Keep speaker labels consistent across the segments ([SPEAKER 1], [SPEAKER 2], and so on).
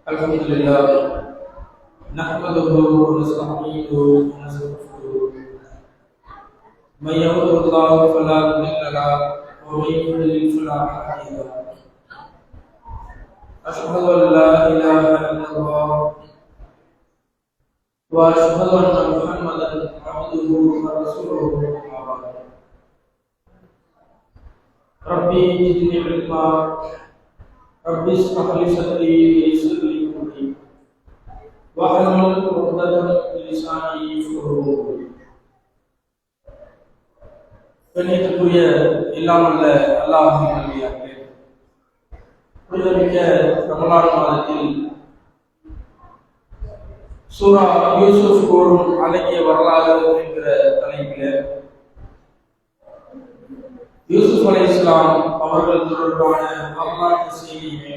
[SPEAKER 1] Alhamdulillah, nahmaduhu wa nasta'inuhu wa nastaghfiruh. May yahdihillahu fala mudilla lahu wa may yudlil fala hadiya lahu. Ashhadu an la ilaha illallah wa ashhadu anna Muhammadan abduhu wa rasuluhu. Rabbi zidni ilma, Rabbi ishrah li sadri wa yassir li amri wahlul 'uqdatam min lisani yafqahu qawli. கண்ணியத்திற்குரிய எல்லாம் அல்ல அல்லாஹ்வின் நல்லடியார்களே, புனிதமிக்க ரமலான் மாதத்தில் சூரா யூசுப் கூறும் அழகிய வரலாறு என்கிற தலைப்பில் யூசுப் அலைஹிஸ்ஸலாம் அவர்கள் தொடர்பான வரலாற்று செய்தியை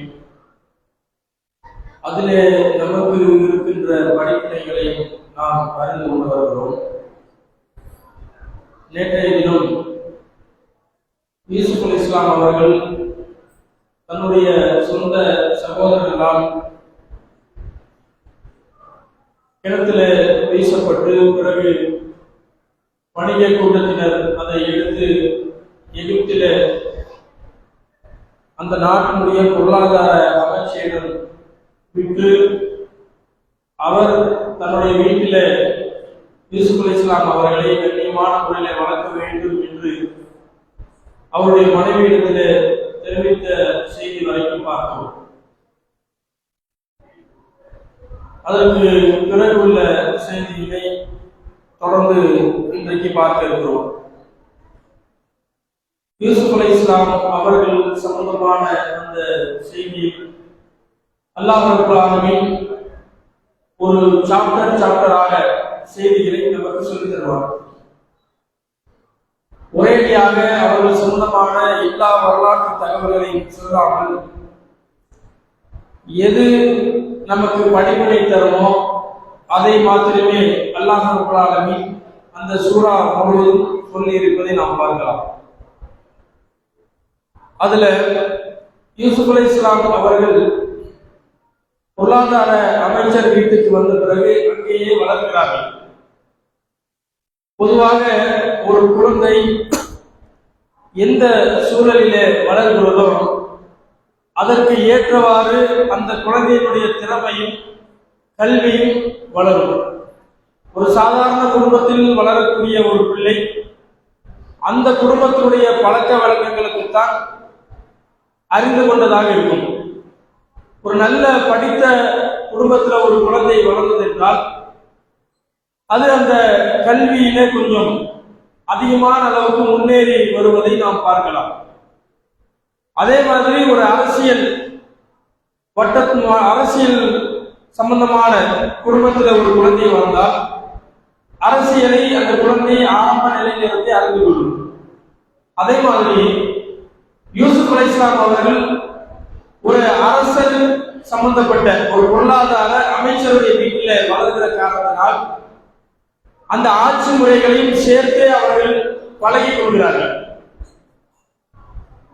[SPEAKER 1] அதிலே நமக்கு இருக்கின்ற படிப்பினைகளை நாம் அறிந்து கொண்டு வருகிறோம். நேற்றைய தினம் யூசுப் அலைஹிஸ்ஸலாம் அவர்கள் தன்னுடைய சொந்த சகோதரர்களால் கிணத்துல வீசப்பட்டு பிறகு வணிக கூட்டத்தினர் அதை எடுத்து எகிப்தில அந்த நாட்டினுடைய பொருளாதார அமைச்சரிடம் விட்டு அவர் தன்னுடைய வீட்டில் யூசுப் அலைஹிஸ்ஸலாம் அவர்களை கண்ணியமான முறையில் வளர்க்க வேண்டும் என்று அவருடைய மனைவியிடத்தில் தெரிவித்த செய்தி வரைக்கும் பார்த்தோம். அதற்கு பிறகு உள்ள செய்தியினை தொடர்ந்து இன்றைக்கு பார்க்க இருக்கிறோம். யூசுப் அலைஹிஸ்ஸலாம் அவர்கள் சம்பந்தமான அந்த செய்தி அல்லாஹ் ரப்பல் ஆலமீன் ஒரு சாப்டராக செய்திகளை நமக்கு சொல்லித் தருவார். ஒரேடியாக அவர்கள் சம்பந்தமான எல்லா வரலாற்று தகவல்களையும் சொல்லாமல் எது நமக்கு படிப்பினை தருமோ அதை மாத்திரமே அல்லாஹ் ரப்பல் ஆலமீன் அந்த சூரா முழுவதும் சொல்லி இருப்பதை நாம் பார்க்கலாம். அதுல யூசுப் அலைஹிஸ்ஸலாம் அவர்கள் பொருளாதார அமைச்சர் வீட்டுக்கு வந்த பிறகு அங்கேயே வளர்க்கிறார்கள். பொதுவாக ஒரு குழந்தை எந்த சூழலிலே வளர்கிறதோ அதற்கு ஏற்றவாறு அந்த குழந்தையினுடைய திறமையும் கல்வியும் வளரும். ஒரு சாதாரண குடும்பத்தில் வளரக்கூடிய ஒரு பிள்ளை அந்த குடும்பத்தினுடைய பழக்க வழக்கங்களுக்குத்தான் அறிந்து கொண்டதாக இருக்கும். ஒரு நல்ல படித்த குடும்பத்தில் ஒரு குழந்தை வளர்ந்தது என்றால் அது அந்த கல்வியிலே கொஞ்சம் அதிகமான அளவுக்கு முன்னேறி வருவதை நாம் பார்க்கலாம். அதே மாதிரி ஒரு அரசியல் சம்பந்தமான குடும்பத்தில் ஒரு குழந்தை வந்தால் அரசியலை அந்த குழந்தை ஆரம்ப நிலையிலிருந்து அறிந்து கொள்ளும். அதே மாதிரி யூசுப் அலைஹிஸ்ஸலாம் அவர்கள் ஒரு அரசர் சம்பந்தப்பட்ட ஒரு பொருளாதார அமைச்சருடைய வீட்டில் வளர்கிற காரணத்தினால் அந்த ஆட்சி முறைகளையும் சேர்த்து அவர்கள் பழகி கொள்கிறார்கள்.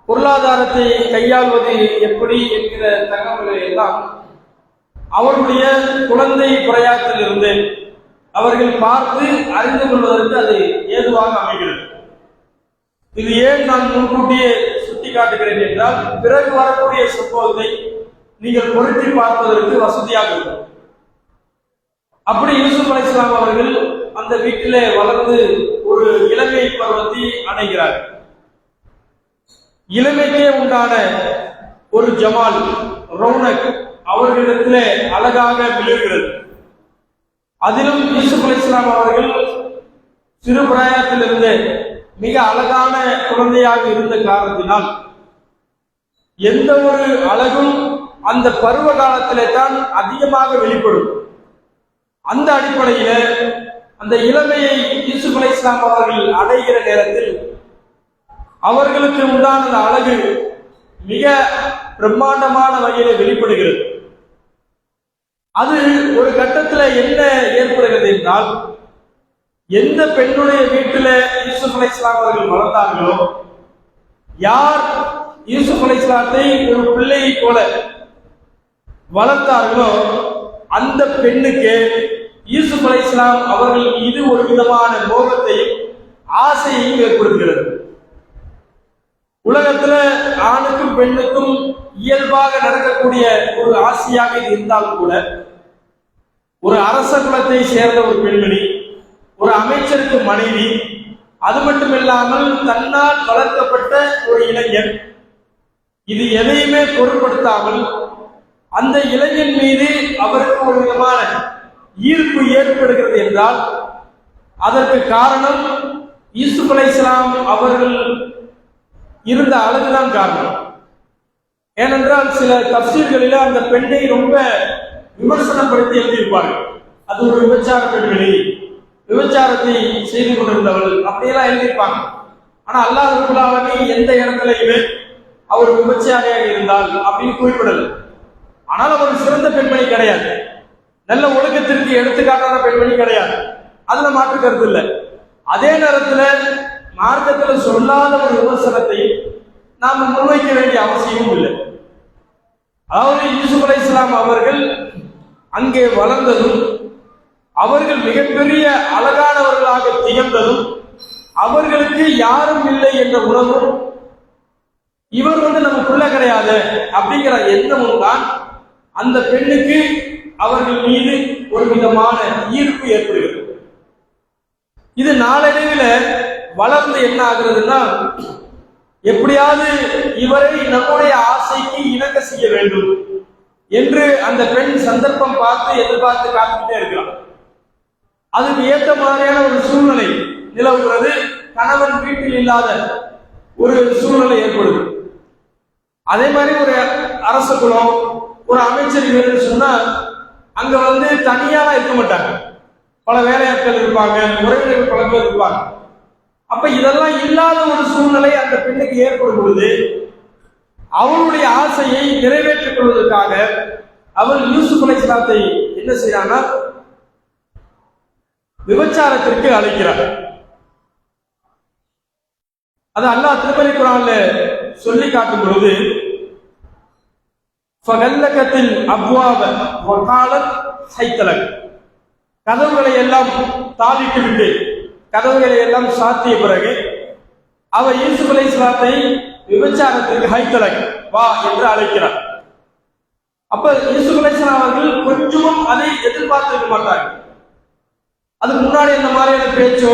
[SPEAKER 1] பொருளாதாரத்தை கையாள்வது எப்படி என்கிற தகவல்களை எல்லாம் அவருடைய குழந்தை பிரயாத்தில் இருந்து அவர்கள் பார்த்து அறிந்து கொள்வதற்கு அது ஏதுவாக அமைகிறது. இது ஏன் நான் முன்கூட்டியே சுட்டி காட்டுகிறேன் என்றால் பிறகு வரக்கூடிய சம்பவத்தை நீங்கள் பொருத்தி பார்ப்பதற்கு வசதியாக இருக்கும். அப்படி யூசுப் அலைஹிஸ்ஸலாம் அவர்கள் அந்த வீட்டிலே வளர்ந்து ஒரு இளமை பருவத்தை அடைகிறார். இளமைக்கே உண்டான ஒரு ஜமால் ரௌனக் அவர்களிடத்திலே அழகாக விழுகிறது. அதிலும் யூசுப் அலைஹிஸ்ஸலாம் அவர்கள் சிறு பிராயத்திலிருந்து மிக அழகான குழந்தையாக இருந்த காரணத்தினால் எந்த ஒரு அழகும் அந்த பருவ காலத்திலே தான் அதிகமாக வெளிப்படும். அந்த அடிப்படையில அந்த இளமையை யூசுப் அலைஹிஸ்ஸலாம் அவர்கள் அடைகிற நேரத்தில் அவர்களுக்கு உண்டான அந்த அழகு மிக பிரம்மாண்டமான வகையில வெளிப்படுகிறது. அது ஒரு கட்டத்தில் என்ன ஏற்படுகிறது என்றால் எந்த பெண்ணுடைய வீட்டில யூசுப் அலைஹிஸ்ஸலாம் அவர்கள் வளர்ந்தார்களோ யார் யூசுப் அலைஹிஸ்ஸலாத்தை ஒரு பிள்ளையை போல வளர்த்தார்களோ அந்த பெண்ணுக்கு யூசுப் அலைஹிஸ்ஸலாம் அவர்கள் மீது ஒரு விதமான மோகத்தையும் ஆசையையும் ஏற்படுத்துகிறது. உலகத்துல ஆணுக்கும் பெண்ணுக்கும் இயல்பாக நடக்கக்கூடிய ஒரு ஆசையாக இது இருந்தாலும் கூட ஒரு அரச குலத்தை சேர்ந்த ஒரு பெண்மணி, ஒரு அமைச்சருக்கு மனைவி, அது மட்டுமில்லாமல் தன்னால் வளர்க்கப்பட்ட ஒரு இளைஞன், இது எதையுமே பொருட்படுத்தாமல் அந்த இளைஞன் மீது அவருக்கு ஒரு விதமான ஈர்ப்பு ஏற்படுகிறது என்றால் அதற்கு காரணம் யூசுப் அலைஹிஸ்ஸலாம் அவர்கள் இருந்த அழகுதான் காரணம். ஏனென்றால் சில தஃசீர்களில அந்த பெண்ணை ரொம்ப விமர்சனப்படுத்தி எழுதியிருப்பார்கள். அது ஒரு விபச்சார பெண்மணி, விபச்சாரத்தை செய்து கொண்டிருந்தவள் அப்படியெல்லாம் எழுதியிருப்பாங்க. ஆனா அல்லாஹ் ரப்பல் ஆலமீன் எந்த இடத்துலையுமே அவர் விபச்சாரியாக இருந்தால் அப்படின்னு குறிப்பிடல. ஆனால் அவர் சிறந்த பெண்மணி கிடையாது, நல்ல ஒழுக்கத்திற்கு எடுத்துக்காட்டான பெண்மணி கிடையாது, அதுல மாற்று கருத்து இல்லை. அதே நேரத்துல மார்க்கத்துல சொல்லாத ஒரு விமர்சனத்தை நாம் முன்வைக்க வேண்டிய அவசியமும் இல்லை. அதாவது யூசுப் அலைஹிஸ்ஸலாம் அவர்கள் அங்கே வளர்ந்ததும், அவர்கள் மிகப்பெரிய அழகானவர்களாக திகழ்ந்ததும், அவர்களுக்கு யாரும் இல்லை என்ற உணர்வும், இவர் நமக்குள்ள கிடையாது அப்படிங்கிற எண்ணமும் தான் அந்த பெண்ணுக்கு அவர்கள் மீது ஒரு விதமான ஈர்ப்பு ஏற்படுகிறது. இது நாளடைவில் வளர்ந்து என்ன ஆகுறதுன்னா, எப்படியாவது இவரை நம்முடைய ஆசைக்கு இணங்க செய்ய வேண்டும் என்று அந்த பெண் சந்தர்ப்பம் பார்த்து எதிர்பார்த்து காத்துக்கிட்டே இருக்கிறார். அதுக்கு ஏற்ற மாதிரியான ஒரு சூழ்நிலை நிலவுகிறது. கணவன் வீட்டில் இல்லாத ஒரு சூழ்நிலை ஏற்படுது. அதே மாதிரி ஒரு அரச குலம், ஒரு அமைச்சர் வேணும்னு சொன்னா அங்க தனியாலாம் இருக்க மாட்டாங்க, பல வேலையாட்கள் இருப்பாங்க, உறவினர்கள் பல பேர் இருப்பாங்க. அப்ப இதெல்லாம் இல்லாத ஒரு சூழ்நிலை அந்த பெண்ணுக்கு ஏற்படும் பொழுது அவளுடைய ஆசையை நிறைவேற்றிக் கொள்வதற்காக அவள் யூசுப் அலைஹிஸ்ஸலாத்தை என்ன செய்யறான்னா விபச்சாரத்திற்கு அழைக்கிறார். அது அல்லாஹ் திருமறை குர்ஆன்ல சொல்லி காட்டும் பொழுது ஃபகல்லகத்தில் அப்வாப வகாலத் ஹைத்தலக், கதவுகளை எல்லாம் தாளிட்டு விட்டு கதவுகளை எல்லாம் சாத்திய பிறகு அவர் யூசுப் அலைஹிஸ்ஸலாத்தை விபச்சாரத்திற்கு ஹைத்தலக் வா என்று அழைக்கிறார். அப்ப யூசுப் அலைஹிஸ்ஸலாம் அவர்கள் கொஞ்சமும் அதை எதிர்பார்த்திருக்க மாட்டார்கள். அதுக்கு முன்னாடி அந்த மாதிரியான பேச்சோ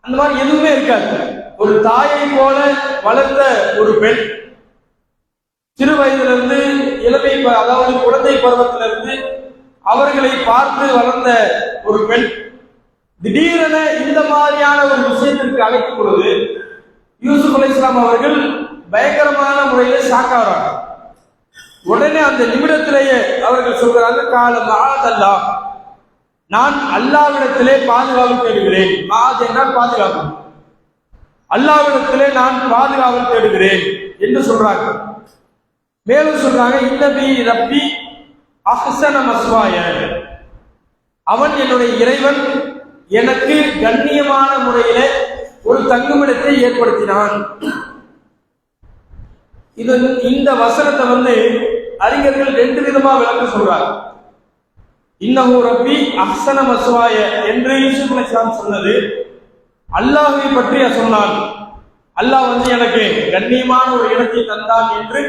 [SPEAKER 1] அந்த மாதிரி எதுவுமே இருக்காது. ஒரு தாயை போல வளர்ந்த ஒரு பெண், சிறு வயதிலிருந்து இளமை, அதாவது குழந்தை பருவத்திலிருந்து அவர்களை பார்த்து வளர்ந்த ஒரு பெண் திடீரென இந்த மாதிரியான ஒரு விஷயத்திற்கு அழைக்கும் பொழுது யூசுப் அலைஹிஸ்ஸலாம் அவர்கள் பயங்கரமான முறையில் ஷாக்காகிறாங்க. உடனே அந்த நிமிடத்திலேயே அவர்கள் சொல்கிறாங்க, கால மஆதல்லா, நான் அல்லாஹ்விடத்திலே பாதுகாப்பு தேடுகிறேன். மஆத் என்றால் பாதுகாப்பு, அல்லாஹ்விடத்திலே நான் பாதுகாப்பு தேடுகிறேன் என்று சொல்றாங்க. மேலும் சொல்றாங்க, இன்னபி ரப்பி அஹ்ஸன மஸ்வாய, அவன் என்னுடைய இறைவன் எனக்கு கண்ணியமான முறையில ஒரு தங்குமிடத்தை ஏற்படுத்தினான். இது இந்த வசனத்தை அறிஞர்கள் ரெண்டு விதமா விளக்க சொல்றாங்க. இன்னஹு ரப்பி அஹ்ஸன மஸ்வாய என்று யூசுப் அலைஹிஸ்ஸலாம் சொன்னது அல்லாஹ்வை பற்றி சொன்னான். அல்லாஹ் எனக்கு கண்ணியமான ஒரு இடத்தை தந்தான் என்று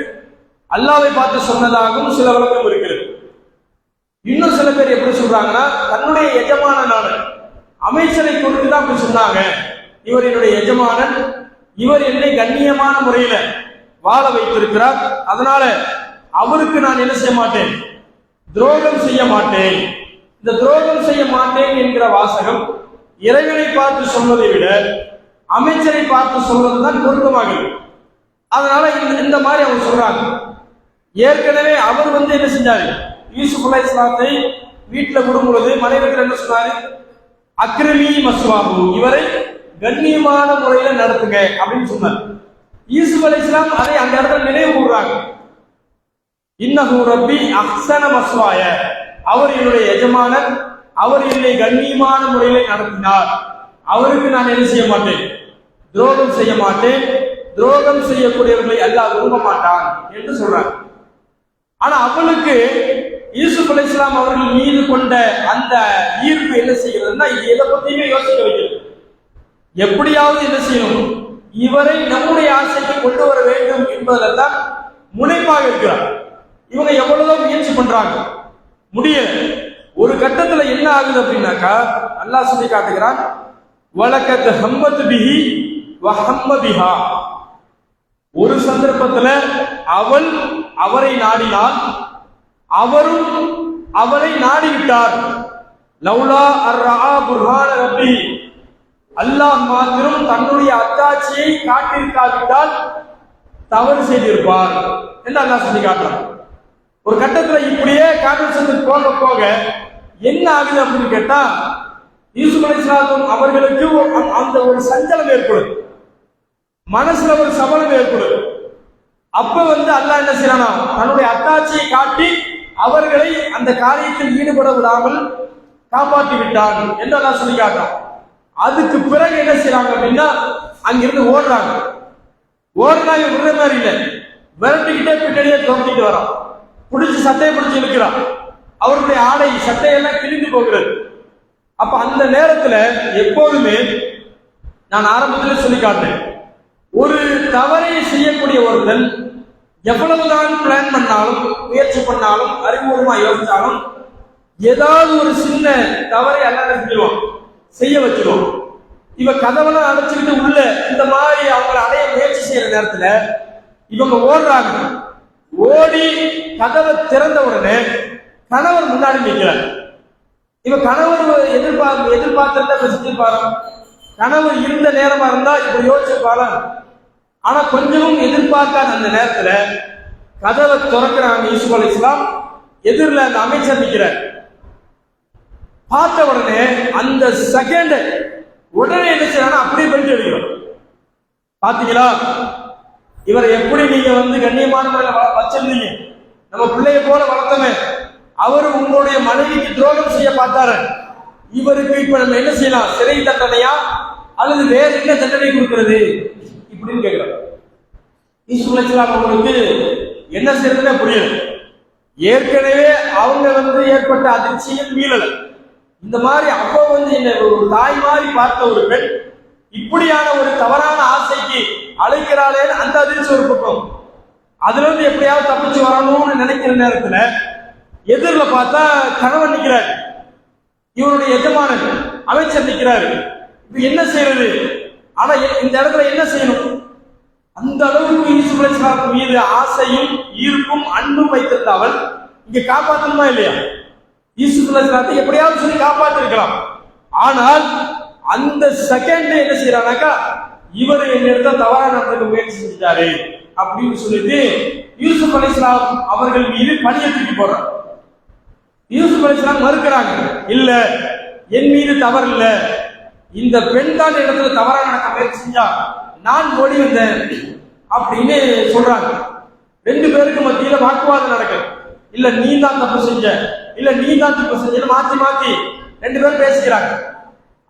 [SPEAKER 1] அல்லாஹ்வை பார்த்து சொன்னதாகவும் சில விளக்கம் இருக்கிறது. இன்னும் சில பேர் எப்படி சொல்றாங்கன்னா, தன்னுடைய எஜமானனான அமைச்சரை கொண்டு தான் அப்படி சொன்னாங்க. இவர் என்னுடைய எஜமானன், இவர் என்னை கண்ணியமான முறையில வாழ வைத்திருக்கிறார், அதனால அவருக்கு நான் என்ன செய்ய மாட்டேன், துரோகம் செய்ய மாட்டேன். இந்த துரோகம் செய்ய மாட்டேன் என்கிற வாசகம் இறைவனை பார்த்து சொன்னதை விட அமைச்சரை பார்த்து சொல்வதுதான் பொருத்தமாகிறது. அதனால இந்த மாதிரி அவங்க சொல்றாங்க. ஏற்கனவே அவர் என்ன செஞ்சாரு, யூசுப் அலைஹிஸ்ஸலாத்தை வீட்டில் விடும் பொழுது மனைவிகள் என்ன சொன்னாரு, அக்ரமி மஸ்வாபு, இவரை கண்ணியமான முறையில நடத்துங்க அப்படின்னு சொன்னார். யூசுப் அலைஹிஸ்ஸலாம் அதை அந்த இடத்துல நினைவு கூறுறாங்க. இன்னஹு ரப்பி அஹ்ஸன மஸ்வாய, அவர் என்னுடைய எஜமானர், அவர் என்னை கண்ணியமான முறையில நடத்தினார், அவருக்கு நான் என்ன செய்ய மாட்டேன், துரோகம் செய்ய மாட்டேன். துரோகம் செய்யக்கூடியவர்களை அல்லாஹ் விரும்ப மாட்டான் என்று சொல்றாங்க. ஆனா அவளுக்கு யூசுப் அலைஹிஸ்ஸலாம் அவர்கள் மீது கொண்ட அந்த ஈர்ப்பு என்ன செய்கிறதுன்னா, இது எதை பத்தியுமே யோசிக்க வைக்கிறது. எப்படியாவது என்ன செய்யணும், இவரை நம்முடைய ஆசைக்கு கொண்டு வர வேண்டும் என்பதில் தான் முனைப்பாக இருக்கிறார். இவங்க எவ்வளவுதான் முயற்சி பண்றாங்க, முடியல. ஒரு கட்டத்துல என்ன ஆகுது அப்படின்னாக்கா, அல்லாஹ் சொல்லி காட்டுகிறான், வலக்கத் ஹம்மத் பிஹி வ ஹம்ம பிஹா. ஒரு சந்தர்ப்பத்துல அவள் அவரை நாடினாள், அவரும் அவரை நாடிவிட்டார். லவ்லா அர்ரா புர்ஹான ரப்பி, அல்லாஹ் மாத்திரம் தன்னுடைய அத்தாட்சியை காட்டியிருக்காவிட்டால் தவறு செய்திருப்பார் என்று அல்லாஹ் சொல்லி காட்டுறான். ஒரு கட்டத்துல இப்படியே கான்வர்சேஷன் போக போக என்ன ஆகுது அப்படின்னு கேட்டா, யூசுப் அலைஹிஸ்ஸலாம் அவர்களுக்கு அந்த ஒரு சஞ்சலம் ஏற்படும், மனசுல ஒரு சபலம் ஏற்படும். அப்ப அல்லாஹ் என்ன செய்யறானா, தன்னுடைய அத்தாட்சியை காட்டி அவர்களை அந்த காரியத்தில் ஈடுபட விடாமல் காப்பாற்றி விட்டான் என்று அல்லாஹ் சொல்லி காட்டுறான். அதுக்கு பிறகு என்ன செய்யறாங்க அப்படின்னா, அங்கிருந்து ஓடுறாங்க. ஓடுறாங்க, விடுற மாதிரி இல்லை, விரட்டிக்கிட்டே பின்னாடியே துரத்திட்டு வரான். பிடிச்சி சட்டையை பிடிச்சி இழுக்கிறான். அவருடைய ஆடை சட்டையெல்லாம் கிழிந்து போகிறது. அப்ப அந்த நேரத்துல எப்போதுமே நான் ஆரம்பத்தில் சொல்லி காட்டேன், ஒரு தவறை செய்யக்கூடிய ஒருத்தன் எவ்வளவுதான் பிளான் பண்ணாலும், முயற்சி பண்ணாலும், அறிமுகமா யோசிச்சாலும் ஏதாவது ஒரு சின்ன தவறை அல்லாஹ் செஞ்சிருவான், செய்ய வச்சிருவோம். இவ கதவெல்லாம் அடைச்சுக்கிட்டு உள்ள இந்த மாதிரி அவங்களை அடைய முயற்சி செய்யற நேரத்துல இவங்க ஓடுறாங்க. ஓடி கதவை திறந்த உடனே கணவர் முன்னாடி நிற்கிறார். இவ கணவர் எதிர்பார்த்திருந்தா செஞ்சிருப்பாரு, கணவர் இருந்த நேரமா இருந்தா இப்ப யோசிச்சிருப்பாரு. ஆனா கொஞ்சமும் எதிர்பார்க்காத அந்த நேரத்துல கதவை திறக்கிறாங்க யூசுப் அலைஹிஸ்ஸலாம். எதிரில் அந்த அமைச்சர் நிற்கிறார். பார்த்த உடனே அந்த செகண்ட் உடனே என்ன செய்யறாங்க, அப்படியே பெல்ட் அடிக்கிறோம். பாத்தீங்களா, இவரை எப்படி நீங்க கண்ணியமான முறையில் வச்சிருந்தீங்க, நம்ம பிள்ளைய போல வளர்த்தமே, அவரு உங்களுடைய மனைவிக்கு துரோகம் செய்ய பார்த்தாரு. இவருக்கு இப்ப நம்ம என்ன செய்யலாம், சிறை தண்டனையா அல்லது வேற என்ன தண்டனை கொடுக்கிறது இப்படின்னு கேட்கிறோம். யூசுப் அலைஹிஸ்ஸலாம் அவங்களுக்கு என்ன செய்யறதுன்னு புரியல. ஏற்கனவே அவங்க ஏற்பட்ட அதிர்ச்சியில் மீளல. இந்த மாதிரி அப்போ என்ன ஒரு தாய் மாதிரி பார்த்த ஒரு பெண் இப்படியான ஒரு தவறான ஆசைக்கு அழைக்கிறாளே, அந்த அதிர்ச்சி ஒரு பக்கம். அதுல எப்படியாவது தப்பிச்சு வரணும்னு நினைக்கிற நேரத்துல எதிரில் பார்த்தா கணவன் நிற்கிறார், இவருடைய எஜமானன் அமைச்சர் நிற்கிறாரு. இப்ப என்ன செய்யறது? ஆனா இந்த இடத்துல என்ன செய்யணும்? அந்த அளவுக்கு யூசுப் அலைஹிஸ்ஸலாம் மீது ஆசையும் ஈர்ப்பும் அன்பும் வைத்திருந்த அவள் இங்க காப்பாற்றணுமா இல்லையா? யூசுப் அலைஹிஸ்ஸலாத்தை எப்படியாவது சொல்லி காப்பாற்றிருக்கலாம். ஆனால் அந்த செகண்ட் என்ன செய்யறானாக்கா, இவர் என்னிடத்த தவறா நடந்துக்க முயற்சி செஞ்சாரு அப்படின்னு சொல்லிட்டு யூசுப் அலைஹிஸ்ஸலாம் அவர்கள் மீது பழியை தூக்கி போடுறாங்க. யூசுப் அலைஹிஸ்ஸலாம் மறுக்கிறாங்க, இல்ல என் மீது தவறு இல்ல, இந்த பெண் தான் இடத்துல தவறா நடக்க முயற்சி செஞ்சா, நான் ஓடி வந்தேன் அப்படின்னு சொல்றாங்க. ரெண்டு பேருக்கு மத்தியில வாக்குவாதம் நடக்குது. இல்ல நீ தான் தப்பு செஞ்ச, இல்ல நீ தான் தப்பு செஞ்ச, மாத்தி மாத்தி ரெண்டு பேரும் பேசிக்கிறாங்க.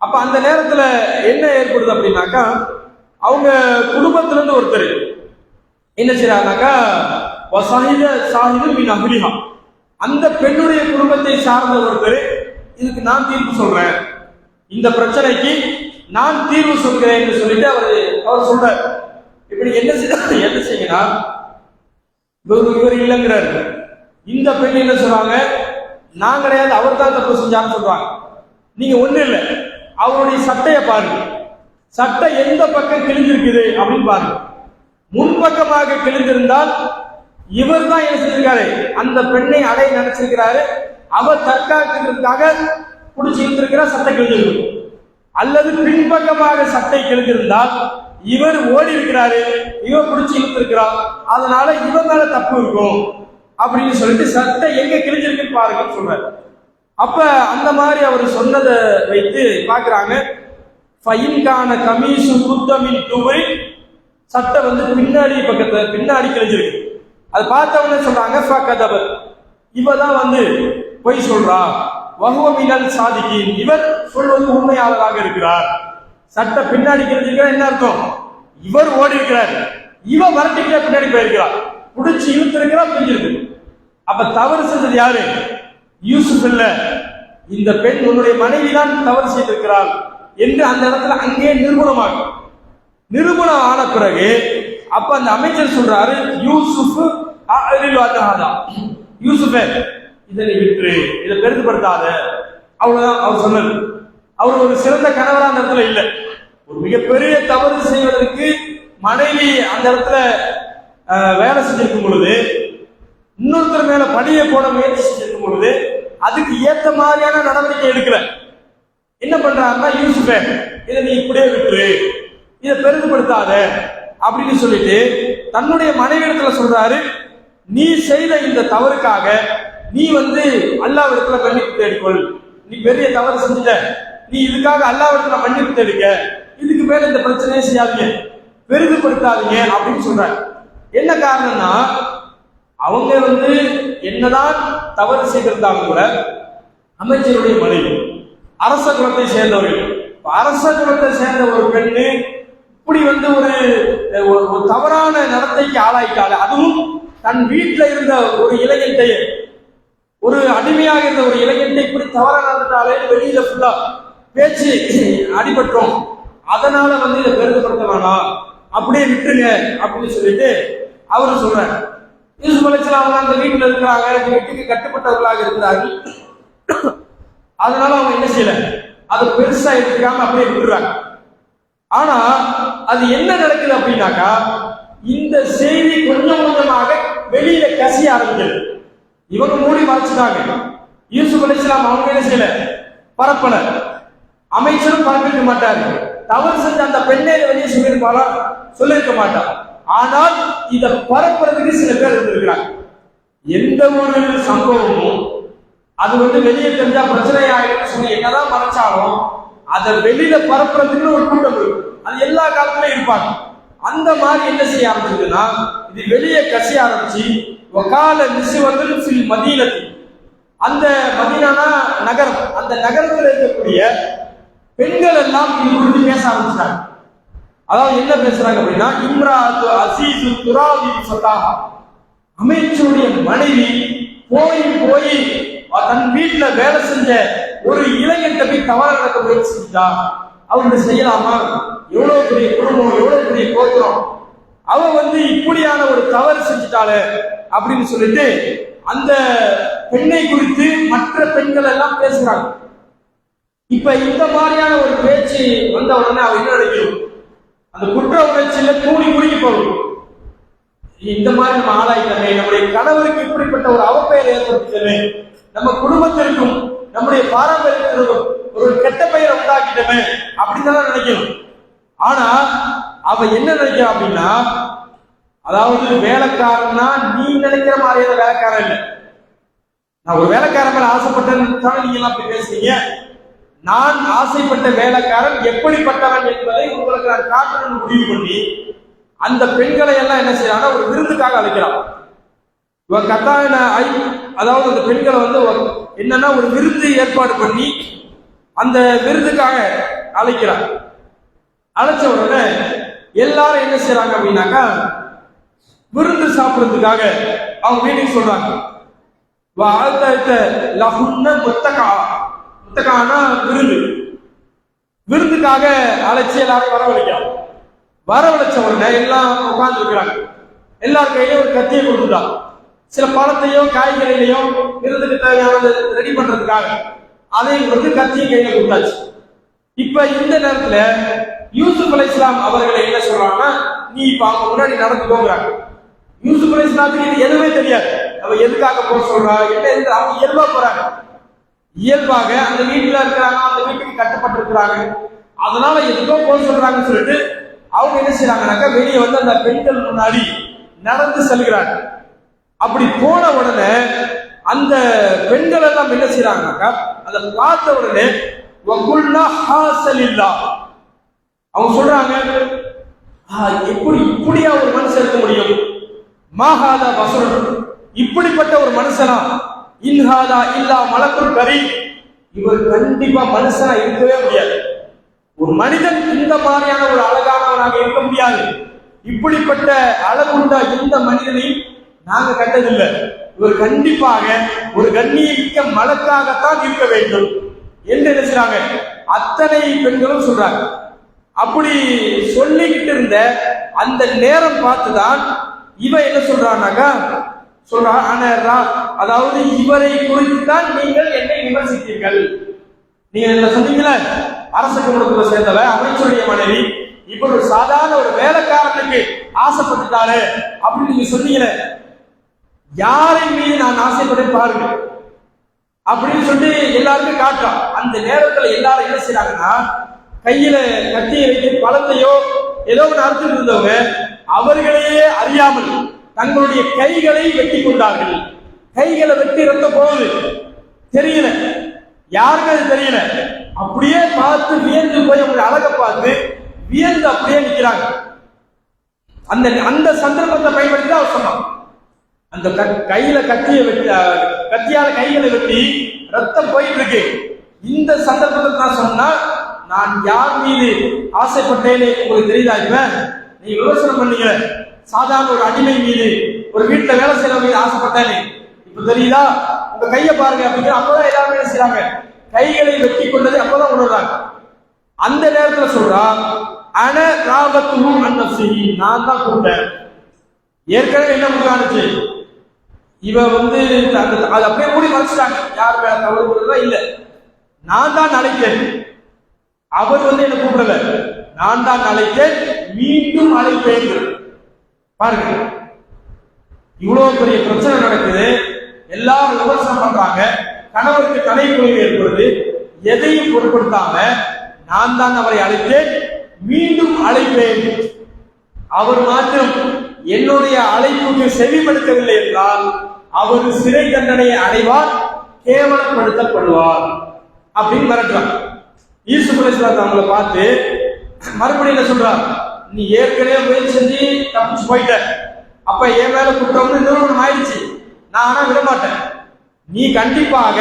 [SPEAKER 1] அப்ப அந்த நேரத்துல என்ன ஏற்படுது அப்படின்னாக்கா, அவங்க குடும்பத்துல இருந்து ஒருத்தர் என்ன செய்யறாங்கனாக்கா, அந்த பெண்ணுடைய குடும்பத்தை சார்ந்த ஒருத்தர், இதுக்கு நான் தீர்ப்பு சொல்றேன், இந்த பிரச்சனைக்கு நான் தீர்வு சொல்கிறேன் என்று சொல்லிட்டு அவர் சொல்றார். இப்படி என்ன செய்யனா, இவர் இல்லைங்கிறார். இந்த பெண் என்ன சொல்றாங்க, நான் கிடையாது, அவர் தான் தப்பு செஞ்சான்னு சொல்றாங்க. நீங்க ஒண்ணு இல்லை, அவருடைய சட்டையை பாருங்க, சட்டை எந்த பக்கம் கிழிஞ்சிருக்குது அப்படின்னு பாருங்க. முன்பக்கமாக கிழிந்திருந்தால் இவர் தான் என்ன செஞ்சிருக்காரு, அந்த பெண்ணை அடைய நினைச்சிருக்கிறாரு, அவர் தற்காக்கிறதுக்காக பிடிச்சி இழுத்திருக்கிறார், சட்டை கிழிஞ்சிருக்கு. அல்லது பின்பக்கமாக சட்டை கிழிந்திருந்தால் இவர் ஓடி இருக்கிறாரு, இவர் பிடிச்சி இழுத்திருக்கிறார், அதனால இவர் மேல தப்பு இருக்கும் அப்படின்னு சொல்லிட்டு சட்டை எங்க கிழிஞ்சிருக்குன்னு பாருங்கன்னு சொல்றாரு. அப்ப அந்த மாதிரி அவர் சொன்னதை வைத்து பாக்குறாங்க, கமீசு குத்தமின் தூவை, சட்டை பின்னாடி பக்கத்துல பின்னாடி கிழிஞ்சிருக்கு. அது பார்த்தவங்க சொல்றாங்க, இவதான் பொய் சொல்றா, வகுவமினல் சாதிக்கின், இவர் சொல்வது உண்மையாளராக இருக்கிறார். சட்டை பின்னாடி கிழிஞ்சிருக்க என்ன அர்த்தம், இவர் ஓடி இருக்கிறார், இவன் வரட்டிக்கிட்டே பின்னாடி போயிருக்கிறார், புடிச்சு இழுத்து இருக்கிறா, பிரிஞ்சிருக்கு. அப்ப தவறு செஞ்சது யாரு? யூசுப் இல்ல, இந்த பெண் உன்னுடைய மனைவி தான் தவறு செய்திருக்கிறாள் என்று அந்த இடத்துல அங்கே நிரூபணமாகும். நிரூபணம் ஆன பிறகு அப்ப அந்த அமைச்சர் சொல்றாரு, யூசுப் யூசுஃபே இதை நீ விட்டுரு, இதை பெருதுபடுத்தாத, அவ்வளவுதான் அவர் சொன்னது. அவர் ஒரு சிறந்த கணவரா அந்த இடத்துல இல்லை. ஒரு மிகப்பெரிய தவறு செய்வதற்கு மனைவி அந்த இடத்துல வேலை செஞ்சிருக்கும் பொழுது, இன்னொருத்தர் மேல பணியை போட முயற்சி செஞ்சிருக்கும் பொழுது அதுக்கு ஏத்த மாதிரியான நடவடிக்கை எடுக்கல. என்ன பண்றாருன்னா, யூசுஃபே இதை நீ இப்படியே விட்டுரு, இதை பெருதுபடுத்தாத அப்படின்னு சொல்லிட்டு தன்னுடைய மனைவி இடத்துல சொல்றாரு, நீ செய்த இந்த தவறுக்காக நீ அல்லாஹ்விடத்துல மன்னிப்பு தேடிக்கொள், நீ பெரிய தவறு செஞ்சுட்ட, நீ இதுக்காக அல்லாஹ்விடத்துல மன்னிப்பு தேடிக்க, இதுக்கு மேல இந்த பிரச்சனையை செய்யாதீங்க, பெரிதுபடுத்தாதீங்க அப்படின்னு சொல்றாங்க. என்ன காரணம்னா, அவங்க என்னதான் தவறு செய்திருந்தாலும் கூட அமைச்சருடைய மனைவி, அரச குலத்தை சேர்ந்தவர்கள். அரச குலத்தை சேர்ந்த ஒரு பெண்ணு இப்படி ஒரு தவறான நடத்தைக்கு ஆளாயிட்டால, அதுவும் தன் வீட்டில் இருந்த ஒரு இளைஞத்தை, ஒரு அடிமையாக இருந்த ஒரு இளைஞத்தை இப்படி தவறான நடந்தாலே வெளியில ஃபுல்லா பேச்சு அடிபட்டோம், அதனால இதை பெருதுபடுத்த வேணாம், அப்படியே விட்டுருங்க அப்படின்னு சொல்லிட்டு அவரு சொல்றாரு. யூசுப் அலைஹிஸ்ஸலாம் அந்த வீட்டில் இருக்கிறாங்க, இந்த வீட்டுக்கு கட்டுப்பட்டவர்களாக இருக்கிறார்கள். அதனால அவங்க என்ன செய்யல, அதை பெருசா எடுத்துக்காம அப்படியே விட்டுறாங்க. ஆனா அது என்ன நடக்குது அப்படின்னாக்கா, இந்த செய்தி கொஞ்சம் கொஞ்சமாக வெளியில கசிய ஆரம்பிக்கிறது. இவங்க மூடி மறைச்சிட்டாங்க. யூசுப் அலைஹிஸ்ஸலாம் அவங்க என்ன செய்யல, பரப்பல. அமைச்சரும் பரப்பிருக்க மாட்டாரு. தவறு செஞ்ச அந்த பெண்ணை வெளியே சொல்லியிருப்பாளா? சொல்லியிருக்க மாட்டார். ஆனால் இதை பரப்புறதுக்கு சில பேர் இருந்திருக்கிறாங்க. எந்த ஒரு சம்பவமும் அது வெளியே தெரிஞ்சா பிரச்சனை ஆயிடும் சொல்லி என்னதான் மறைச்சாலும் அதை வெளியில பரப்புறதுக்கு ஒரு கூட்டம் இருக்கு. அது எல்லா காலத்திலும் இருப்பாங்க. அந்த மாதிரி என்ன செய்ய ஆரம்பிச்சதுன்னா, இது வெளியே கசிய ஆரம்பிச்சு வகால நிசுவத்துல் ஃபில் மதீனத்தி, அந்த மதீனானா நகரம், அந்த நகரத்தில் இருக்கக்கூடிய பெண்கள் எல்லாம் இது குறித்து பேச ஆரம்பிச்சாங்க. அதாவது என்ன பேசுறாங்க அப்படின்னா, இம்ராத்து அசீசு துராவி ஃபதாஹா, அமைச்சருடைய மனைவி போய் போய் தன் வீட்டுல வேலை செஞ்ச ஒரு இளைஞன் போய் தவறு நடக்க முயற்சி செஞ்சா, அவங்க செய்யலாமா? எவ்வளவு பெரிய குடும்பம், எவ்வளவு பெரிய கோத்திரம், அவ இப்படியான ஒரு தவறு செஞ்சுட்டாளே அப்படின்னு சொல்லிட்டு அந்த பெண்ணை குறித்து மற்ற பெண்கள் எல்லாம் பேசுறாங்க. இப்ப இந்த மாதிரியான ஒரு பேச்சு வந்த உடனே அவ என்ன நினைக்கணும், அந்த குற்ற உணர்ச்சியில கூடி குறுகி போகும். இந்த மாதிரி நம்ம ஆளாயிட்டமே, நம்முடைய கணவருக்கு இப்படிப்பட்ட ஒரு அவப்பெயர் ஏற்படுத்தவே, நம்ம குடும்பத்திற்கும் நம்முடைய பாரம்பரியத்திற்கும் ஒரு கெட்ட பெயரை உண்டாக்கிட்டமே அப்படின்னு தான் நினைக்கணும். ஆனா அவ என்ன நினைக்கிறா அப்படின்னா, அதாவது வேலைக்காரன்னா நீ நினைக்கிற மாதிரியான வேலைக்காரன் இல்லை. நான் ஒரு வேலைக்காரன் மேல ஆசைப்பட்டேன்னு நீங்க எல்லாம் அப்படி பேசுறீங்க. நான் ஆசைப்பட்ட வேலைக்காரன் எப்படிப்பட்டவன் என்பதை உங்களுக்கு நான் காட்டணும்னு முடிவு பண்ணி அந்த பெண்களை எல்லாம் என்ன செய்யறாங்க, ஒரு விருந்துக்காக அழைக்கிறான். அதாவது அந்த பெண்களை என்னன்னா ஒரு விருந்து ஏற்பாடு பண்ணி அந்த விருந்துக்காக அழைக்கிறார். அழைச்ச உடனே எல்லாரும் என்ன செய்யறாங்க அப்படின்னாக்கா, விருந்து சாப்பிடுறதுக்காக அவங்க வீட்டுக்கு சொல்றாங்க. முத்தகானா விருந்து, விருந்துக்காக அழைச்சி எல்லாரும் வரவழைக்கிறாங்க. வரவழைச்ச உடனே எல்லாம் உட்கார்ந்து இருக்கிறாங்க. எல்லார் கையிலும் ஒரு கத்தியை கொடுத்துட்டாங்க. சில பழத்தையும் காய்கறிகளையும் விருந்துக்கு தேவையானது ரெடி பண்றதுக்காக அதையும் கத்தியை கையில கொடுத்தாச்சு. இப்ப இந்த நேரத்துல யூசுப் அலைஹிஸ்ஸலாம் அவர்களை என்ன சொல்றாங்கன்னா, நீ இப்ப அவங்க முன்னாடி நடந்து போகிறாங்க. யூசுப் அலைஹிஸ்ஸலாத்துக்கு இது எதுவுமே தெரியாது. அவ எதுக்காக போக சொல்றா, என்ன அவங்க இயல்பா போறாங்க. இயல்பாக அந்த வீட்டுல இருக்கிறாங்க, அந்த வீட்டுக்கு கட்டுப்பட்டு இருக்கிறாங்க, அதனால எதுக்கோ போக சொல்றாங்கன்னு சொல்லிட்டு அவங்க என்ன செய்யறாங்கன்னாக்கா, வெளியே அந்த பெண்கள் முன்னாடி நடந்து செல்கிறாங்க. அப்படி போன உடனே அந்த பெண்கள் எல்லாம் என்ன செய்யறாங்கனாக்கா, அதை பார்த்த உடனே அவங்க சொல்றாங்க, எப்படி இப்படியா ஒரு மனுஷன் இருக்க முடியும், மாஹாதா பசுரன், இப்படிப்பட்ட ஒரு மனுஷனா, இன்ஹாதா இல்லா மலக்குல் கரீம், இவர் கண்டிப்பா மனுஷனா இருக்கவே முடியாது. ஒரு மனிதன் இந்த மாதிரியான ஒரு அழகானவனாக இருக்க முடியாது. இப்படிப்பட்ட அழகுண்ட இந்த மனிதனை நாங்க கண்டதில்லை. இவர் கண்டிப்பாக ஒரு கண்ணியமிக்க மலக்காகத்தான் இருக்க வேண்டும் என்று நினைச்சாங்க. அத்தனை பெண்களும் சொல்றாங்க. அப்படி சொல்லிக்கிட்டு இருந்த அந்த நேரம் பார்த்துதான் இவன் என்ன சொல்றான்னாக்கா சொல்றான், அதாவது இவரை குறித்து தான் நீங்கள் என்னை விமர்சித்தீர்கள். நீங்க என்ன சொன்னீங்களே, அரச குடும்பத்துல சேர்ந்தவ, அமைச்சருடைய மனைவி, இப்ப ஒரு சாதாரண ஒரு வேலைக்காரனுக்கு ஆசைப்பட்டுட்டாரு அப்படின்னு நீங்க சொன்னீங்களே, யாரின் மீது நான் ஆசைப்பட்டேன் பாருங்க அப்படின்னு சொல்லி எல்லாருக்கும் காட்டுறான். அந்த நேரத்துல எல்லாரும் என்ன செய்யறாங்கன்னா, கையில கத்தியை வைத்து பழத்தையோ ஏதோ ஒன்று அறுத்துட்டு இருந்தவங்க அவர்களையே அறியாமல் தங்களுடைய கைகளை வெட்டி கொண்டார்கள். கைகளை வெட்டி ரத்தம் போகுது, தெரியல, யாருக்கும் அது தெரியல. அப்படியே பார்த்து வியந்து போய் அவங்க அழகை பார்த்து வியந்து அப்படியே நிற்கிறாங்க. அந்த அந்த சந்தர்ப்பத்தை பயன்படுத்தி அவர் சொன்னான். அந்த கையில கத்தியால கைகளை வெட்டி ரத்தம் போயிட்டு இருக்கு. இந்த சந்தர்ப்பத்தில் தான் சொன்னா, நான் யார் மீது ஆசைப்பட்டேன்னு உங்களுக்கு தெரியுதா? இவன் நீங்க விமர்சனம் பண்ணீங்க, சாதாரண ஒரு அடிமை மீது, ஒரு வீட்டுல வேலை செய்யற மீது ஆசைப்பட்டேன்னு இப்ப தெரியுதா? உங்க கையை பாருங்க அப்படிங்கிற. அப்பதான் எல்லாருமே என்ன செய்யறாங்க, கைகளை வெட்டி கொண்டது அப்பதான் உணர்றாங்க. அந்த நேரத்துல சொல்றா, அன ராபத்தும் அன்னப்சிஹி, நான் தான் கூப்பிட்டேன். ஏற்கனவே என்ன முடிவானுச்சு, இவ அது அப்படியே மூடி மறைச்சிட்டாங்க. யார் வேற தவறு இல்ல, நான் தான் அழைத்தேன். அவர் என்ன கூப்பிடல, நான் தான் அழைத்தேன், மீண்டும் அழைப்பேன். பாருங்க, இவ்வளவு பெரிய பிரச்சனை நடக்குது, எல்லாரும் விமர்சனம் பண்றாங்க, கணவருக்கு தலைக்குறைவு ஏற்படுது, எதையும் பொருட்படுத்தாம நான் தான் அவரை அழைத்தேன், மீண்டும் அழைப்பேன். அவர் மாத்திரம் என்னுடைய அழைப்புக்கு செவிமடுக்கவில்லை என்றால் அவர் சிறை தண்டனையை அடைவார், கேவலப்படுத்தப்படுவார் அப்படின்னு மிரட்டுறார். யூசுப் அலைஹிஸ்ஸலாம் அவங்களை பார்த்து மறுபடியும் என்ன சொல்றார், நீ ஏற்கனவே முயற்சி செஞ்சு தப்பிச்சு போயிட்ட, அப்ப என் மேல குற்றம்னு நிறுவனம் ஆயிடுச்சு, நான் ஆனா விடமாட்டேன். நீ கண்டிப்பாக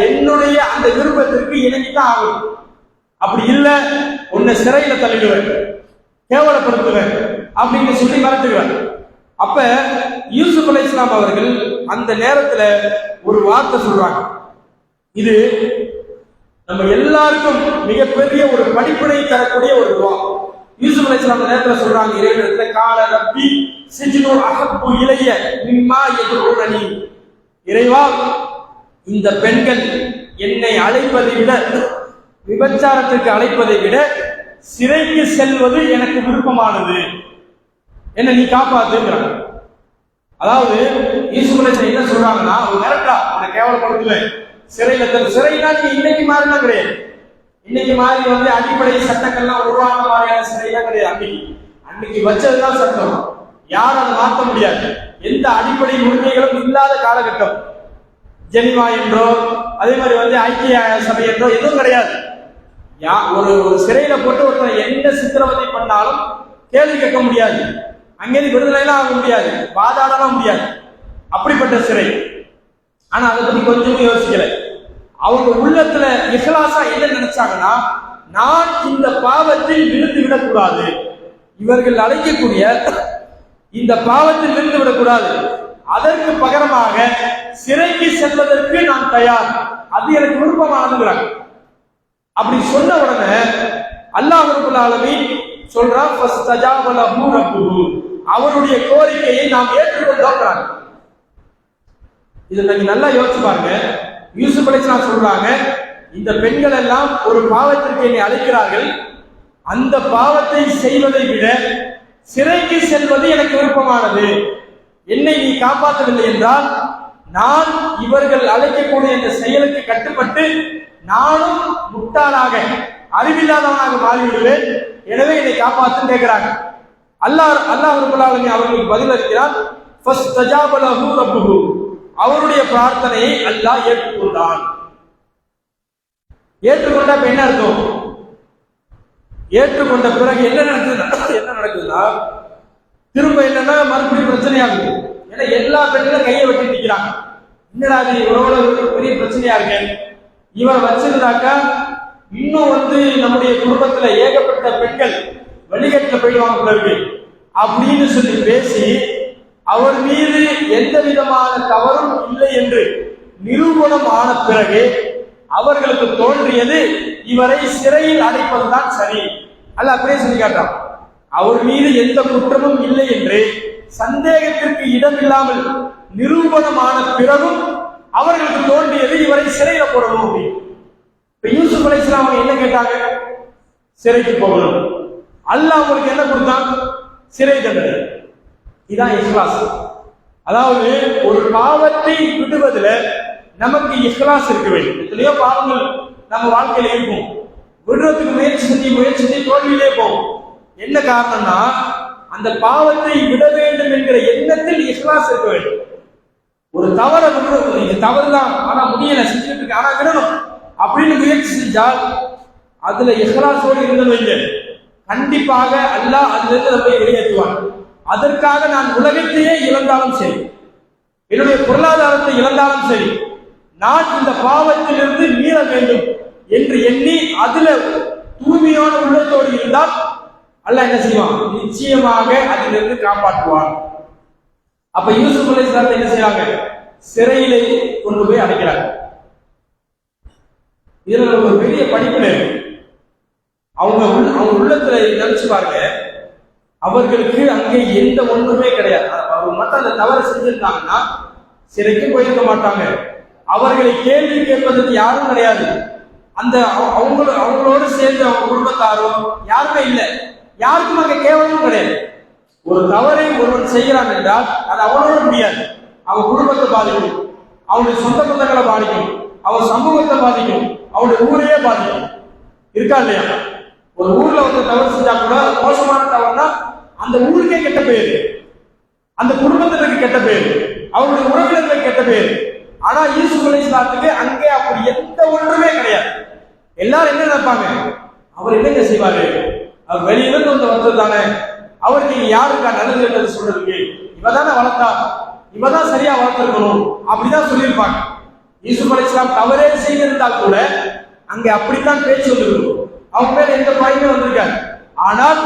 [SPEAKER 1] என்னுடைய அந்த விருப்பத்திற்கு இணங்கித்தான் ஆகும். அப்படி இல்ல உன்னை சிறையில தள்ளிடுவேன், கேவலப்படுத்துவேன் அப்படின்னு சொல்லி மிரட்டுவேன். அப்ப யூசுப் அலைஹிஸ்ஸலாம் அவர்கள் அந்த நேரத்துல ஒரு வார்த்தை சொல்றாங்க. இது நம்ம எல்லாருக்கும் மிகப்பெரிய ஒரு படிப்பினை தரக்கூடிய ஒரு துவா. யூசுப் அலைஹிஸ்ஸலாம் அந்த நேரத்துல சொல்றாங்க, இறைவனிடத்துல கால ரப்பி சிஜ்னு அஹப்பு இலைய மிம்மா யதுஊனனி, இறைவா இந்த பெண்கள் என்னை அழைப்பதை விட, விபச்சாரத்திற்கு அழைப்பதை விட சிறைக்கு செல்வது எனக்கு விருப்பமானது, என்ன நீ காப்பாத்துங்கிறாங்க. அதாவது யூசுப் அலைஹிஸ்ஸலாம் என்ன சொல்றாங்கன்னா, ஒரு மிரட்டா, உன்னை கேவலப்படுத்துவேன், சிறைனா நீங்க இன்னைக்கு மாதிரிலாம் கிடையாது. இன்னைக்கு மாதிரி அடிப்படை சட்டங்கள்லாம் உருவான மாதிரியான சிறைலாம் கிடையாது. அன்னைக்கு வச்சதுதான் சட்டம், யாரும் அதை மாற்ற முடியாது. எந்த அடிப்படை உரிமைகளும் இல்லாத காலகட்டம். ஜெனிவா என்றோ அதே மாதிரி ஐக்கிய சபை என்றோ எதுவும் கிடையாது. ஒரு சிறையில போட்டு ஒருத்தர் எந்த சித்திரவதை பண்ணாலும் கேள்வி கேட்க முடியாது, அங்கேயிருந்து விடுதலைலாம் ஆக முடியாது, வாதாடலாம் முடியாது. அப்படிப்பட்ட சிறை. ஆனா அதை பத்தி கொஞ்சமும் யோசிக்கல. அவங்க உள்ளத்துல இஹ்லாஸா என்ன நினைச்சாங்கன்னா, நான் இந்த பாவத்தில் விழுந்து விடக்கூடாது, இவர்கள் அழைக்கக்கூடிய இந்த பாவத்தில் விழுந்து விடக்கூடாது, அதற்கு பகரமாக சிறைக்கு செல்வதற்கு நான் தயார், அது எனக்கு விருப்பமானதுங்கிறாங்க. அப்படி சொன்ன உடனே அல்லாஹ் ரப்பல் ஆலமீன் சொல்றான், ஃபஸ்தஜாப லஹு ரப்புஹு, அவருடைய கோரிக்கையை நாம் ஏற்றுக்கொண்டோம். இதை நீங்க நல்லா யோசிச்சு பாருங்க. யூசுப் அலைஹிஸ்ஸலாம் சொல்றாங்க, இந்த பெண்கள் எல்லாம் ஒரு பாவத்திற்கு என்னை அழைக்கிறார்கள், அந்த பாவத்தை செய்வதை விட சிறைக்கு செல்வது எனக்கு விருப்பமானது, என்னை நீ காப்பாற்றவில்லை என்றால் நான் இவர்கள் அழைக்கக்கூடிய இந்த செயலுக்கு கட்டுப்பட்டு நானும் முட்டாளாக அறிவில்லாதவனாக மாறிவிடுவேன், எனவே என்னை காப்பாற்றுன்னு கேட்கிறாங்க. அல்லாஹ் ரப்பல் ஆலமீன் அவர்களுக்கு பதில் அளிக்கிறான், ஃபஸ்தஜாப லஹு ரப்புஹு, அவருடைய பிரார்த்தனையை அல்லாஹ் ஏற்றுக்கொண்டான். ஏற்றுக்கொண்ட என்ன அர்த்தம்? ஏற்றுக்கொண்ட பிறகு என்ன நடக்குதுன்னா திரும்ப என்னன்னா மறுபடியும் பிரச்சனையாகுது. ஏன்னா எல்லா பெண்களும் கையை வெட்டி நிற்கிறாங்க. என்னடா இது இவ்வளவு பெரிய பிரச்சனையா இருக்கு, இவரை வச்சிருந்தாக்கா இன்னும் நம்முடைய குடும்பத்துல ஏகப்பட்ட பெண்கள் வழிகட்டில போயிடுவாங்க பிறகு அப்படின்னு சொல்லி பேசி அவர் மீது எந்த விதமான தவறும் இல்லை என்று நிரூபணம் ஆன பிறகு அவர்களுக்கு தோன்றியது இவரை சிறையில் அடைப்பதுதான் சரி. அல்ல அப்படியே சொல்லி காட்டான். அவர் மீது எந்த குற்றமும் இல்லை என்று சந்தேகத்திற்கு இடமில்லாமல் நிரூபணமான பிறகும் அவர்களுக்கு தோன்றியது இவரை சிறையில போடணும் அப்படின்னு. இப்ப யூசுப் அலைஹிஸ்ஸலாம் அவங்க என்ன கேட்டாங்க? சிறைக்கு போகணும். அல்லாஹ் அவங்களுக்கு என்ன கொடுத்தான்? சிறை தண்டனை. இதான் இஹ்லாஸ். அதாவது ஒரு பாவத்தை விடுவதில் நமக்கு இஹ்லாஸ் இருக்க வேண்டும். எத்தனையோ பாவங்கள் நம்ம வாழ்க்கையில இருக்கும், விடுறதுக்கு முயற்சி தோல்வியிலே போகும். என்ன காரணம்னா அந்த பாவத்தை விட வேண்டும் என்கிற எண்ணத்தில் இஹ்லாஸ் இருக்க வேண்டும். ஒரு தவறை விடுறது, இது தவறுதான் ஆனா முடியல, செஞ்சுட்டு இருக்கு ஆனா விடணும் அப்படின்னு முயற்சி செஞ்சால் அதுல இஹ்லாஸோடு இருந்தது கண்டிப்பாக அல்லாஹ் அதிலிருந்து நம்மை வெளியேற்றுவான். அதற்காக நான் உலகத்தையே இழந்தாலும் சரி, என்னுடைய பொருளாதாரத்தை இழந்தாலும் சரி, நான் இந்த பாவத்திலிருந்து மீள வேண்டும் என்று எண்ணி அதுல தூய்மையான உள்ளத்தோடு இருந்தால் அல்லாஹ் என்ன செய்வான்? நிச்சயமாக அதிலிருந்து காப்பாற்றுவான். அப்ப யூசுப் அலைஹிஸ்ஸலாம் என்ன செய்யறாங்க? சிறையிலே கொண்டு போய் அடைக்கிறாங்க. இதுல ஒரு பெரிய படிப்பு அவங்க உள்ளத்துல நினைச்சு பாருங்க, அவர்களுக்கு அங்கே எந்த ஒன்றுமே கிடையாது. அவங்க மட்டும் அந்த தவறு செஞ்சிருந்தாங்கன்னா சிறைக்கு போயிருக்க மாட்டாங்க. அவர்களை கேள்வி கேட்பதற்கு யாரும் கிடையாது. அந்த அவங்களோடு சேர்ந்து அவங்க குடும்பத்தாரோ யாருமே இல்லை, யாருக்கும் அங்கே கேவலமும் கிடையாது. ஒரு தவறை ஒருவன் செய்கிறான் என்றால் அது அவனோட முடியாது. அவன் குடும்பத்தை பாதிக்கும், அவனுடைய சொந்த பந்தங்களை பாதிக்கும், அவன் சமூகத்தை பாதிக்கும், அவனுடைய ஊரையே பாதிக்கும். இருக்கா இல்லையா? ஒரு ஊர்ல தவறு செஞ்சா கூட மோசமான தவறுனா அந்த ஊருக்கே கெட்ட பேரு, அந்த குடும்பத்தினருக்கு கெட்ட பேரு, அவருடைய உறவினர்களுக்கு கெட்ட பேரு. ஆனா யூசுப் அலைஹிஸ்ஸலாத்துக்கு அங்கே அப்படி எந்த ஒன்றுமே கிடையாது. எல்லாரும் என்ன நினைப்பாங்க? அவர் என்னங்க செய்வாரு? அவர் வெளியிலிருந்து வந்தது தானே, அவர் நீங்க யாருக்கா நல்லது கெட்டது சொல்றதுக்கு? இவதானே வளர்த்தா, இவதான் சரியா வளர்த்திருக்கணும் அப்படிதான் சொல்லியிருப்பாங்க. யூசுப் அலைஹிஸ்ஸலாம் தவறே செய்திருந்தால் கூட அங்கே அப்படித்தான் பேச்சு வந்திருக்கும். அவங்க மேல எந்த பயமே வந்திருக்காரு. ஆனால்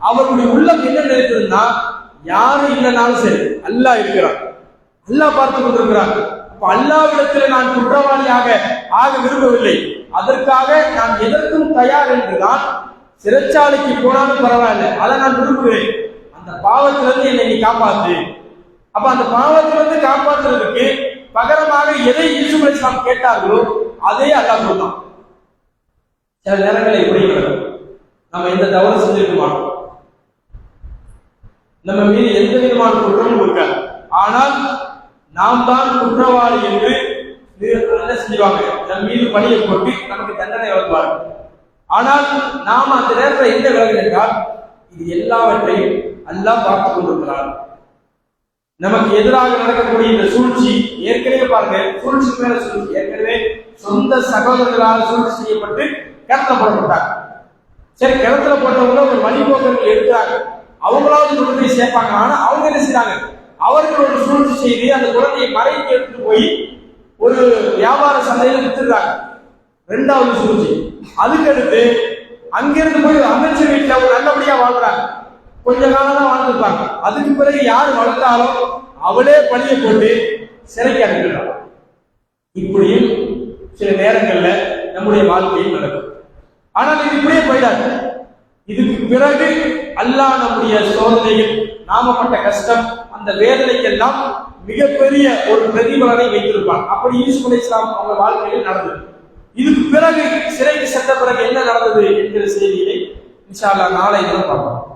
[SPEAKER 1] அவருடைய உள்ளம் என்ன நினைத்ததுன்னா, யாரும் இல்லைனாலும் சரி அல்லாஹ் இருக்கிறார், அல்லாஹ் பார்த்து கொண்டிருக்கிறார். அப்ப அல்லாஹ்விடத்தில் நான் குற்றவாளியாக ஆக விரும்பவில்லை, அதற்காக நான் எதற்கும் தயார் என்றுதான் சிறைச்சாலைக்கு போனாலும் பரவாயில்ல, அதை நான் விரும்புகிறேன். அந்த பாவத்திலிருந்து என்னை நீ காப்பாற்று. அப்ப அந்த பாவத்திலிருந்து காப்பாற்றுறதுக்கு பகரமாக எதை யூசுப் அலைஹிஸ்ஸலாம் கேட்டார்களோ அதே அல்லாஹ் கொடுத்தான். சில நேரங்களில் எப்படி நம்ம எந்த தவறு செஞ்சிருக்க மாட்டோம், நம்ம மீது எந்த விதமான குற்றமும் இருக்காது. ஆனால் நாம் தான் குற்றவாளி என்று என்ன செஞ்சுவாங்க? நம் மீது பணியை போட்டு நமக்கு தண்டனை வழங்குவார்கள். ஆனால் நாம் அந்த நேரத்தில் எந்த விலகு என்றால் இது எல்லாவற்றையும் அல்லாஹ் பார்த்துக் கொண்டிருக்கிறார். நமக்கு எதிராக நடக்கக்கூடிய இந்த சூழ்ச்சி ஏற்கனவே பாருங்க, சூழ்ச்சி மேல சூழ்ச்சி, ஏற்கனவே சொந்த சகோதரர்களால் சூழ்ச்சி செய்யப்பட்டு கிணத்துல போடப்பட்டாங்க. சரி, கிணத்துல போட்டவங்க ஒரு வழிபோக்கர்கள் எடுக்கிறாங்க, அவங்களாவது கொண்டு போய் சேர்ப்பாங்க. ஆனா அவங்க என்ன செய்யறாங்க? அவர்கள் ஒரு சூழ்ச்சி செய்து அந்த குழந்தையை மறைத்து எடுத்துட்டு போய் ஒரு வியாபார சந்தையில வித்துடுறாங்க. ரெண்டாவது சூழ்ச்சி. அதுக்கடுத்து அங்கிருந்து போய் அமைச்சர் வீட்டுல ஒரு நல்லபடியா வாழ்றாங்க. கொஞ்ச காலம் தான் வாழ்ந்துருப்பாங்க. அதுக்கு பிறகு யார் வளர்த்தாலும் அவளே பழிய போட்டு சிறைக்கு அனுப்பிடுறாங்க. இப்படியும் சில நேரங்கள்ல நம்முடைய வாழ்க்கையில் நடக்கும். ஆனால் இது இப்படியே போயிடாது. இதுக்கு பிறகு அல்லாஹ் நம்முடைய சோதனையில் நாமப்பட்ட கஷ்டம், அந்த வேதனைக்கெல்லாம் மிகப்பெரிய ஒரு பிரதிபலனை வைத்திருப்பான். அப்படி யூசுப் அலைஹிஸ்ஸலாம் அவங்க வாழ்க்கையில் நடந்தது. இதுக்கு பிறகு சிறைக்கு சென்ற பிறகு என்ன நடந்தது என்கிற செய்தியை இன்ஷா அல்லாஹ் நாளை தினம் பார்ப்போம்.